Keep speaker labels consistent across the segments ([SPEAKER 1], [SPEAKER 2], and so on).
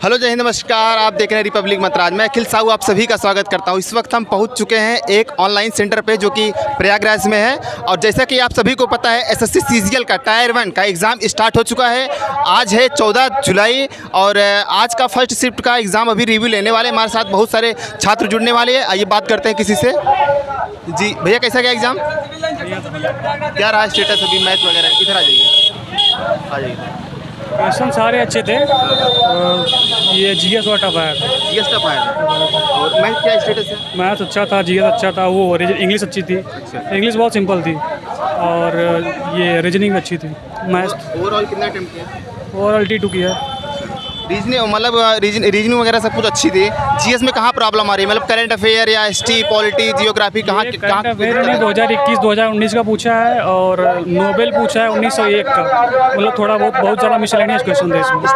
[SPEAKER 1] Hello जय हिंद, नमस्कार। आप देख रहे हैं रिपब्लिक मतराज। मैं अखिल साहू आप सभी का स्वागत करता हूं। इस वक्त हम पहुंच चुके हैं एक ऑनलाइन सेंटर पे जो कि प्रयागराज में है। और जैसा कि आप सभी को पता है, एसएससी सीजीएल का टायर 1 का एग्ज़ाम स्टार्ट हो चुका है। आज है 14 जुलाई और आज का फर्स्ट शिफ्ट का एग्ज़ाम अभी रिव्यू लेने वाले हमारे साथ बहुत सारे छात्र जुड़ने वाले हैं। आइए बात करते हैं किसी से। जी भैया, कैसा गया एग्ज़ाम? क्या रहा स्टेटस अभी मैथ वगैरह? इधर आ जाइए।
[SPEAKER 2] क्वेश्चन सारे अच्छे थे। ये जीएस और टफ आया था।
[SPEAKER 1] जीएस टफ आया था। और मैथ क्या स्टेटस है?
[SPEAKER 2] मैथ अच्छा था, जीएस अच्छा था, वो इंग्लिश अच्छी थी। इंग्लिश बहुत सिंपल थी और ये रीजनिंग अच्छी थी। मैथ
[SPEAKER 1] ओवरऑल कितना अटेम्प्ट किया?
[SPEAKER 2] ओवरऑल T2 किया।
[SPEAKER 1] रीजनिंग मतलब रीजनिंग वगैरह सब कुछ अच्छी थी। जीएस में कहाँ प्रॉब्लम आ रही है? मतलब करंट अफेयर या हिस्ट्री, पॉलिटी, जियोग्राफी कहाँ?
[SPEAKER 2] करंट अफेयर ने 2021-2019 का पूछा है और नोबेल पूछा है 1901 का। मतलब थोड़ा बहुत ज़्यादा मिसलेनियस क्वेश्चन थे इसमें।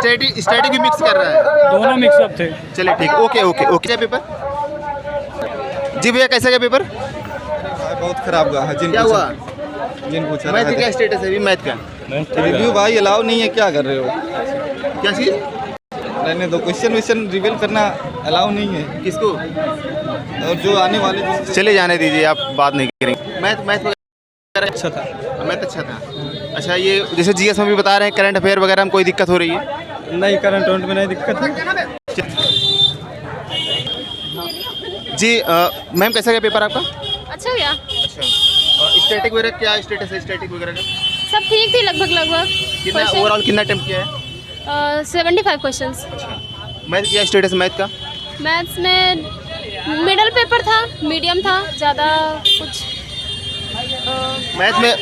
[SPEAKER 1] स्टैटिक भी मिक्स कर रहा है?
[SPEAKER 2] दोनों मिक्सअप थे।
[SPEAKER 1] चलिए ठीक, ओके। पेपर जी भैया, कैसा गया पेपर?
[SPEAKER 3] बहुत खराब गया।
[SPEAKER 1] क्या हुआ?
[SPEAKER 3] जिन पूछा
[SPEAKER 1] मैथ क्या स्टेटस है अभी? मैथ का
[SPEAKER 3] रिव्यू भाई अलाउ नहीं है, क्या कर रहे हो?
[SPEAKER 1] क्या चीज़?
[SPEAKER 3] रहने दो, क्वेश्चन रिवील करना अलाउ नहीं है।
[SPEAKER 1] किसको?
[SPEAKER 3] और जो आने वाले
[SPEAKER 1] चले जाने दीजिए, आप बात नहीं करेंगे। मैथ
[SPEAKER 3] अच्छा था।
[SPEAKER 1] मैथ अच्छा था। अच्छा, ये जैसे जीएस में भी बता रहे हैं करंट अफेयर वगैरह में कोई दिक्कत हो रही है?
[SPEAKER 3] नहीं, करंट में नहीं दिक्कत है।
[SPEAKER 1] जी मैम, कैसा गया पेपर आपका?
[SPEAKER 4] अच्छा गया।
[SPEAKER 1] अच्छा, स्टैटिक वगैरह क्या स्टेटस है? स्टैटिक वगैरह का
[SPEAKER 4] सब ठीक थी लगभग।
[SPEAKER 1] कितना ओवरऑल कितना अटेम्प्ट किया है?
[SPEAKER 4] 75 क्वेश्चंस।
[SPEAKER 1] मैथ क्या स्टेटस है? मैथ का
[SPEAKER 4] मैथ्स में मिडल पेपर था, मीडियम था, ज़्यादा कुछ।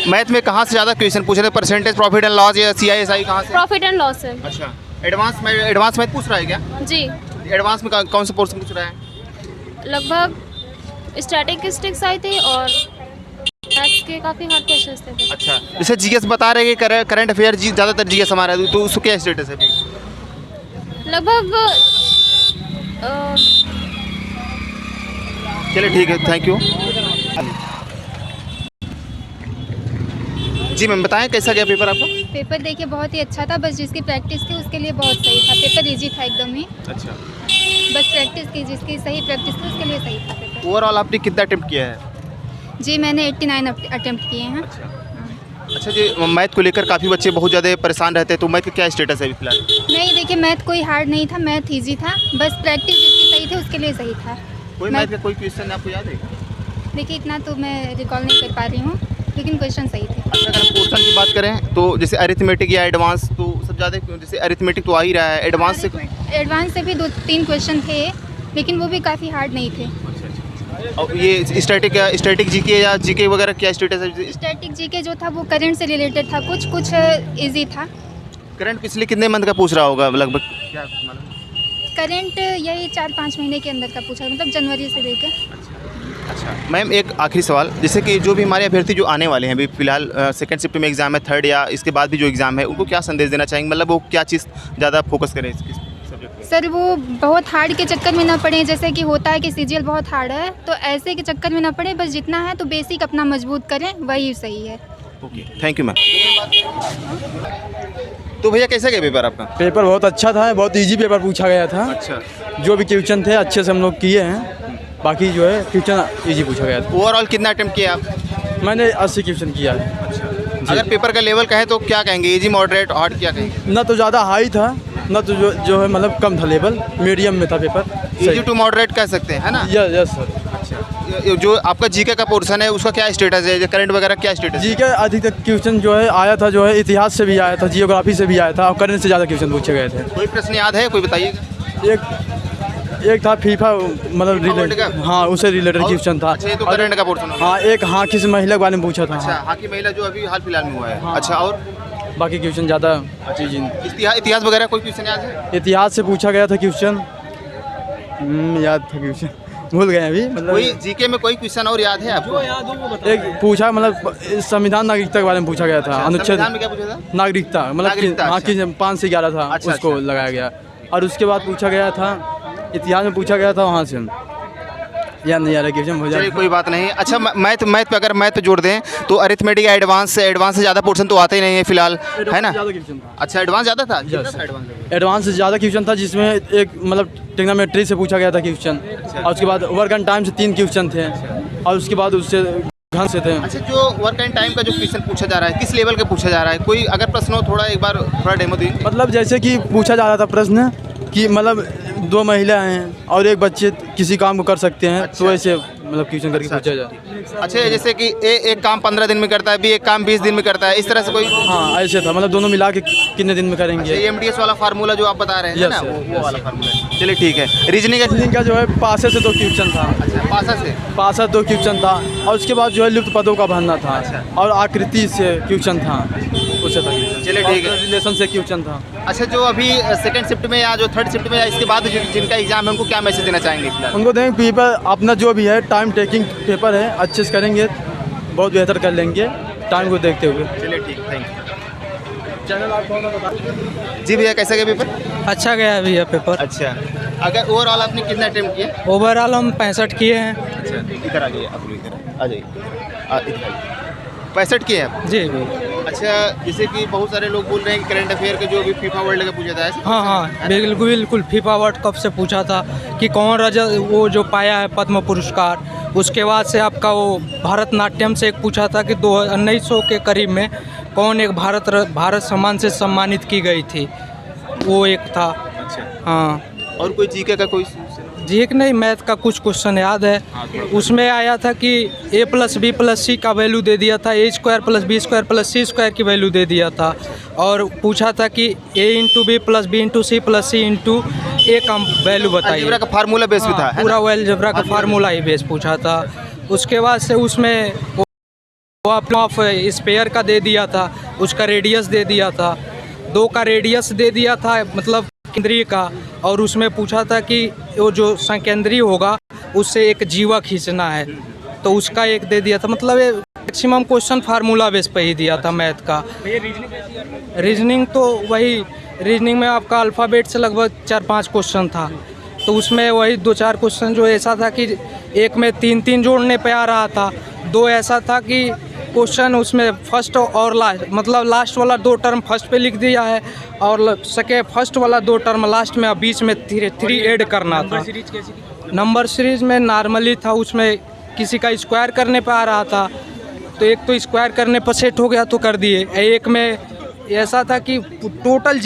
[SPEAKER 1] मैथ में कहाँ से ज़्यादा क्वेश्चन पूछे थे? परसेंटेज, प्रॉफिट एंड लॉस या CISI कहाँ से?
[SPEAKER 4] प्रॉफिट एंड लॉस है।
[SPEAKER 1] अच्छा, एडवांस मैथ पूछ रहा है क्या?
[SPEAKER 4] जी,
[SPEAKER 1] एडवांस में कौन सा पोर्शन पूछ रहा है?
[SPEAKER 4] लगभग स्टैटिस्टिक्स आई थी और मैथ्स के काफ़ी हार्ड क्वेश्चंस थे।
[SPEAKER 1] अच्छा, जैसे जीएस बता रहे हैं कि करंट अफेयर ज़्यादातर जीएस हमारा है, तो उसको क्या स्टेटस है अभी?
[SPEAKER 4] लगभग
[SPEAKER 1] चलिए ठीक है, थैंक यू। जी मैम, बताएं कैसा गया पेपर आपका?
[SPEAKER 5] पेपर देखिए बहुत ही अच्छा था। बस जिसकी प्रैक्टिस थी उसके लिए बहुत सही था। पेपर इजी था एकदम ही।
[SPEAKER 1] अच्छा,
[SPEAKER 5] बस प्रैक्टिस की, जिसकी सही प्रैक्टिस थी उसके लिए सही था पेपर।
[SPEAKER 1] ओवरऑल आपने कितना अटेम्प्ट किया है?
[SPEAKER 5] जी मैंने 89 अटेम्प्ट किए हैं।
[SPEAKER 1] अच्छा जी, मैथ को लेकर काफ़ी बच्चे बहुत ज़्यादा परेशान रहते हैं, तो मैथ का क्या स्टेटस है अभी फिलहाल?
[SPEAKER 5] नहीं देखिए, मैथ कोई हार्ड नहीं था, मैथ ईजी था। बस प्रैक्टिस जिसकी सही थी उसके लिए सही था।
[SPEAKER 1] कोई मैथ का कोई क्वेश्चन आपको याद है?
[SPEAKER 5] देखिए इतना तो मैं रिकॉल नहीं कर पा रही हूँ, लेकिन क्वेश्चन सही थे।
[SPEAKER 1] अच्छा, अगर हम पोर्शन की बात करें तो जैसे अरिथमेटिक या एडवांस, तो सब ज़्यादा जैसे अरिथमेटिक तो आ ही रहा है,
[SPEAKER 5] एडवांस से भी 2-3 क्वेश्चन थे, लेकिन वो भी काफ़ी हार्ड नहीं थे।
[SPEAKER 1] और ये स्टैटिक जीके या जीके वगैरह क्या स्टेटस है?
[SPEAKER 5] स्टैटिक जीके जो था वो करंट से रिलेटेड था, कुछ ईजी था।
[SPEAKER 1] करंट पिछले कितने मंथ का पूछ रहा होगा लगभग? क्या
[SPEAKER 5] करंट यही 4-5 महीने के अंदर का पूछा, मतलब जनवरी से लेकर।
[SPEAKER 1] अच्छा मैम, एक आखिरी सवाल, जैसे कि जो भी हमारे अभ्यर्थी जो आने वाले हैं अभी फिलहाल सेकंड शिफ्ट में एग्जाम है, थर्ड या इसके बाद भी जो एग्ज़ाम है, उनको क्या संदेश देना चाहेंगे? मतलब वो क्या चीज़ ज़्यादा फोकस करें इस सब्जेक्ट पे?
[SPEAKER 5] सर वो बहुत हार्ड के चक्कर में ना पड़े। जैसे कि होता है कि सीजीएल बहुत हार्ड है, तो ऐसे के चक्कर में ना पड़े। बस जितना है तो बेसिक अपना मजबूत करें, वही सही है।
[SPEAKER 1] Okay, thank you ma'am. तो भैया कैसा गया पेपर आपका?
[SPEAKER 6] पेपर बहुत अच्छा था, बहुत इजी पेपर पूछा गया था।
[SPEAKER 1] अच्छा,
[SPEAKER 6] जो भी क्वेश्चन थे अच्छे से हम लोग किए हैं। बाकी जो है क्वेश्चन इजी पूछा गया था।
[SPEAKER 1] ओवरऑल कितना अटेम्प्ट किया आप?
[SPEAKER 6] मैंने 80 क्वेश्चन किया है।
[SPEAKER 1] अच्छा, अगर पेपर का लेवल कहें तो क्या कहेंगे? इजी, मॉडरेट, हार्ड क्या कहेंगे?
[SPEAKER 6] ना तो ज़्यादा हाई था, ना तो जो है मतलब कम था, लेवल मीडियम में था पेपर।
[SPEAKER 1] इजी टू मॉडरेट कह सकते हैं, है ना?
[SPEAKER 6] Yes sir.
[SPEAKER 1] अच्छा, जो आपका जीके का पोर्शन है उसका क्या स्टेटस है? करंट वगैरह क्या स्टेटस?
[SPEAKER 6] जी का अधिकतर क्वेश्चन जो है आया था, जो है इतिहास से भी आया था, जियोग्राफी से भी आया था, और करंट से ज़्यादा क्वेश्चन पूछे गए थे।
[SPEAKER 1] कोई प्रश्न याद है? कोई बताइएगा।
[SPEAKER 6] एक था फीफा, मतलब रिलेटेड, हाँ उससे रिलेटेड क्वेश्चन था।
[SPEAKER 1] अच्छा, ये तो करंट का पोर्शन है।
[SPEAKER 6] हाँ, एक हॉकी से महिला के बारे में पूछा था।
[SPEAKER 1] अच्छा, हॉकी महिला जो अभी हाल फिलहाल में हुआ है।
[SPEAKER 6] हाँ।
[SPEAKER 1] अच्छा, और
[SPEAKER 6] बाकी क्वेश्चन ज़्यादा
[SPEAKER 1] इतिहास वगैरह कोई क्वेश्चन याद है?
[SPEAKER 6] इतिहास से पूछा गया था क्वेश्चन। याद था क्वेश्चन, भूल गए अभी। मतलब
[SPEAKER 1] कोई जीके में कोई क्वेश्चन और याद है आपको?
[SPEAKER 6] एक पूछा, मतलब संविधान नागरिकता के बारे में पूछा गया था। अनुच्छेद
[SPEAKER 1] संविधान में क्या पूछा था?
[SPEAKER 6] नागरिकता, मतलब हाँ कि 5 से 11 था।
[SPEAKER 1] अच्छा,
[SPEAKER 6] उसको लगाया गया। और उसके बाद पूछा गया था, इतिहास में पूछा गया था वहाँ से याद नहीं आ रहा क्वेश्चन बहुत
[SPEAKER 1] चलिए
[SPEAKER 6] ज़्यादा।
[SPEAKER 1] कोई बात नहीं। अच्छा मैथ पे अगर मैथ पे जोड़ दें तो अरिथमेटिक एडवांस से ज़्यादा पोर्शन तो आते ही नहीं है फिलहाल, है ना?
[SPEAKER 6] ज़्यादा क्वेश्चन था।
[SPEAKER 1] अच्छा एडवांस ज़्यादा था? कितना था एडवांस?
[SPEAKER 6] एडवांस से ज़्यादा क्वेश्चन था, जिसमें एक मतलब ट्रिग्नोमेट्री से पूछा गया था क्वेश्चन, और उसके बाद वर्क एंड टाइम से 3 क्वेश्चन थे, और उसके बाद उससे घन से थे।
[SPEAKER 1] अच्छा जो वर्क एंड टाइम का जो क्वेश्चन पूछा जा रहा है किस लेवल का पूछा जा रहा है? कोई अगर प्रश्न हो थोड़ा एक बार थोड़ा डेमो दी।
[SPEAKER 6] मतलब जैसे कि पूछा जा रहा था प्रश्न कि मतलब 2 महिला हैं और एक बच्चे किसी काम को कर सकते हैं, तो ऐसे मतलब क्वेश्चन करके पूछा जाए।
[SPEAKER 1] अच्छा जैसे कि एक काम 15 दिन में करता है, एक काम 20 दिन में करता है, इस तरह से कोई?
[SPEAKER 6] हाँ ऐसे था, मतलब दोनों मिला के कितने दिन में करेंगे।
[SPEAKER 1] एमडीएस वाला फार्मूला जो आप बता रहे हैं
[SPEAKER 6] Yes,
[SPEAKER 1] ना,
[SPEAKER 6] sir,
[SPEAKER 1] वो वाला फार्मूला। चलिए ठीक है। रीजनिंग
[SPEAKER 6] रीजनिंग का जो है पासे से 2 क्वेश्चन था,
[SPEAKER 1] पासा से?
[SPEAKER 6] पासा 2 क्वेश्चन था, और उसके बाद जो है लुप्त पदों का भरना था, और आकृति से क्वेश्चन था, पूछा था क्वेश्चन।
[SPEAKER 1] चलिए ठीक है।
[SPEAKER 6] रिलेशन से क्वेश्चन था।
[SPEAKER 1] अच्छा जो अभी सेकंड शिफ्ट में या जो थर्ड शिफ्ट में या इसके बाद जिनका एग्जाम है उनको क्या मैसेज देना चाहेंगे फिलहाल?
[SPEAKER 6] उनको देंगे पेपर अपना जो भी है टाइम टेकिंग पेपर है, अच्छे से करेंगे, बहुत बेहतर कर लेंगे टाइम को देखते हुए।
[SPEAKER 1] चलिए ठीक, थैंक यू। चैनल आप कौन सा बता? जी भैया कैसा गया पेपर?
[SPEAKER 7] अच्छा गया भैया पेपर।
[SPEAKER 1] अच्छा अगर ओवरऑल आपने कितना अटेम्प्ट किया?
[SPEAKER 7] ओवरऑल हम 65 किए हैं।
[SPEAKER 1] अच्छा इधर आ जाइए, आप लोग इधर आ जाइए, इधर 65 किए हैं आप?
[SPEAKER 7] जी भैया।
[SPEAKER 1] अच्छा जैसे कि बहुत सारे लोग बोल रहे हैं कि करंट अफेयर के जो भी फीफा वर्ल्ड का पूछा था ऐसा?
[SPEAKER 7] हाँ हाँ बिल्कुल बिल्कुल, फीफा वर्ल्ड कप से पूछा था कि कौन रजत वो जो पाया है पद्म पुरस्कार। उसके बाद से आपका वो भारतनाट्यम से एक पूछा था कि 1900 के करीब में कौन एक भारत सम्मान से सम्मानित की गई थी, वो एक था।
[SPEAKER 1] अच्छा
[SPEAKER 7] हाँ
[SPEAKER 1] और कोई जीके का कोई?
[SPEAKER 7] जी एक नहीं, मैथ का कुछ क्वेश्चन याद है। उसमें आया था कि a+b+c का वैल्यू दे दिया था, a² + b² + c² की वैल्यू दे दिया था, और पूछा था कि a × b + b × c + c × a का वैल्यू बताइए।
[SPEAKER 1] अलजेब्रा का फार्मूला बेस भी था, है
[SPEAKER 7] पूरा
[SPEAKER 1] ना?
[SPEAKER 7] अलजेब्रा का फार्मूला ही बेस पूछा था। उसके बाद से उसमें वो अपना स्पेयर का दे दिया था, उसका रेडियस दे दिया था, 2 का रेडियस दे दिया था, मतलब केंद्रीय का, और उसमें पूछा था कि वो जो संकेंद्रीय होगा उससे एक जीवा खींचना है, तो उसका एक दे दिया था। मतलब ये मैक्सिमम क्वेश्चन फार्मूला बेस पे ही दिया था मैथ का। रीजनिंग तो वही, रीजनिंग में आपका अल्फ़ाबेट से लगभग 4-5 क्वेश्चन था, तो उसमें वही 2-4 क्वेश्चन जो ऐसा था कि एक में 3-3 जोड़ने पे आ रहा था, 2 ऐसा था कि क्वेश्चन उसमें फर्स्ट और लास्ट, मतलब लास्ट वाला 2 टर्म फर्स्ट पे लिख दिया है, और फर्स्ट वाला 2 टर्म लास्ट में, बीच में 3 ऐड करना था। नंबर सीरीज में नॉर्मली था, उसमें किसी का स्क्वायर करने पे आ रहा था, तो एक तो स्क्वायर करने पर सेट हो गया तो कर दिए। एक में ऐसा था कि टोटल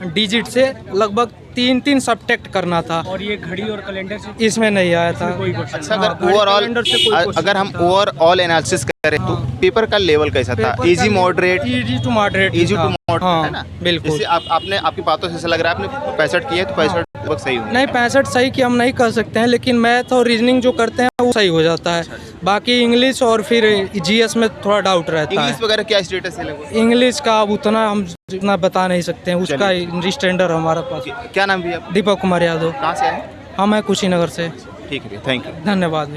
[SPEAKER 7] डिजिट से लगभग 3 सब्ट्रैक्ट करना था,
[SPEAKER 2] और ये घड़ी और कैलेंडर से
[SPEAKER 7] इसमें नहीं आया था।
[SPEAKER 1] अच्छा अगर हम ओवरऑल एनालिसिस करें तो पेपर का लेवल कैसा था? Easy moderate?
[SPEAKER 7] Easy to moderate,
[SPEAKER 1] easy to moderate,
[SPEAKER 7] हाँ,
[SPEAKER 1] है ना?
[SPEAKER 7] बिल्कुल।
[SPEAKER 1] जैसे आपने आपकी बातों से ऐसा लग रहा है आपने 65 किए तो 65 लगभग सही हो?
[SPEAKER 7] नहीं 65 सही कि हम नहीं कर सकते हैं, लेकिन मैथ और रीजनिंग जो करते हैं वो सही हो जाता है। बाकी इंग्लिश और फिर जीएस में थोड़ा डाउट रहता है।
[SPEAKER 1] इंग्लिश वगैरह क्या स्टेटस है लगभग?
[SPEAKER 7] इंग्लिश का अब उतना हम जितना बता नहीं सकते हैं, उसका स्टैंडर्ड हमारे पास।
[SPEAKER 1] क्या नाम भी आप?
[SPEAKER 7] दीपक कुमार यादव।
[SPEAKER 1] कहाँ से आए?
[SPEAKER 7] हम हैं कुशीनगर से।
[SPEAKER 1] ठीक है, थैंक यू।
[SPEAKER 7] धन्यवाद।